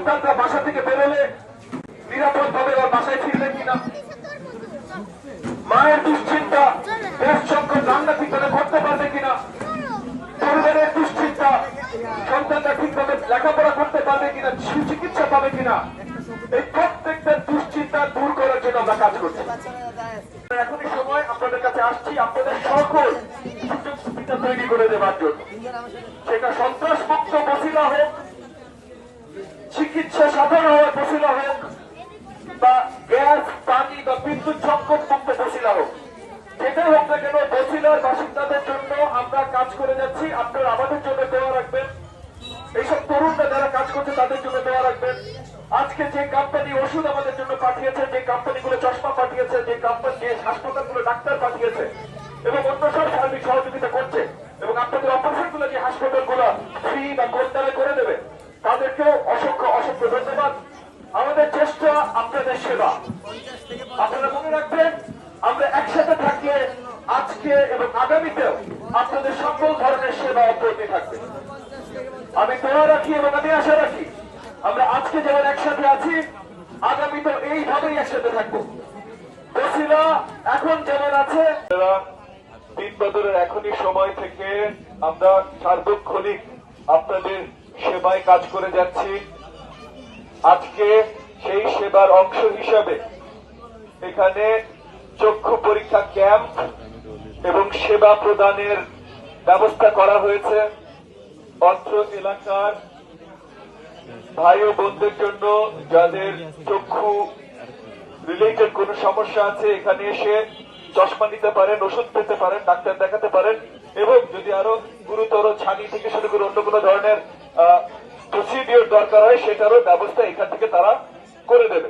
সন্তানরা বাসা থেকে বেরোলে নিরাপদ ভাবে বাসায় ফিরবে কিনা, মায়ের দুশ্চিন্তা বেশ সংখ্যক রান্না ঠিকভাবে করতে পারবে কিনা, পরিবারের দুশ্চিন্তা সন্তানরা ঠিকভাবে লেখাপড়া করতে পারবে কিনা, সুচিকিৎসা পাবে কিনা, এই প্রত্যেকটা দুশ্চিন্তা দূর করার জন্য আমরা কাজ করছি। এখনই সময় আপনাদের কাছে আসছি আপনাদের সকল সুযোগ সুবিধা তৈরি করে দেওয়ার জন্য, সেটা সন্ত্রাস মুক্ত বসিলা হোক, চিকিৎসা সাধারণ বসিলা হোক, বা গ্যাস পানি বা বিদ্যুৎ সংকট মুক্ত বসিলা হোক, যেটাই হোক না কেন বসিলার বাসিন্দাদের জন্য আমরা কাজ করে যাচ্ছি। আপনারা আমাদের জন্য দোয়া রাখবেন, এইসব তরুণরা যারা কাজ করছে তাদের জন্য দোয়া রাখবেন। আজকে যে কোম্পানি ওষুধ আমাদের জন্য পাঠিয়েছে, যে কোম্পানিগুলো চশমা পাঠিয়েছে, যে কোম্পানি যে হাসপাতালগুলো ডাক্তার পাঠিয়েছে এবং অন্য সব সার্বিক সহযোগিতা করছে, এবং আপনাদের অপারেশন গুলো যে হাসপাতালগুলো ফ্রি বা কোনটালে করে দেবে, তাদেরকেও অসংখ্য অসংখ্য ধন্যবাদ। আমাদের চেষ্টা আপনাদের সেবা। আপনারা মনে রাখবেন আমরা একসাথে থাকলে আজকে এবং আগামীতেও আপনাদের সকল ধরনের সেবা অব্যাহত থাকবে। আমি দোয়া রাখি এবং আমি আশা রাখি আমরা আজকে যেমন একসাথে আছি আগামীতেও এইভাবেই একসাথে থাকবো। বসিলা এখন যেমন আছে, দিন বদলের এখনই সময় থেকে আমরা সার্বক্ষণিক আপনাদের সেবায় কাজ করে যাচ্ছি। আজকে সেই সেবার অংশ হিসাবে এখানে চক্ষু পরীক্ষা ক্যাম্প এবং সেবা প্রদানের ব্যবস্থা করা হয়েছে। অত্র এলাকার ভাই ও বোনদের জন্য যাদের চক্ষু রিলেটেড কোন সমস্যা আছে এখানে এসে চশমা নিতে পারেন, ওষুধ পেতে পারেন, ডাক্তার দেখাতে পারেন, এবং যদি আরো গুরুতর ছানি থেকে শুরু করে অন্য কোনো ধরনের প্রসিডিওর দরকার হয় সেটারও ব্যবস্থা এখান থেকে তারা করে দেবে।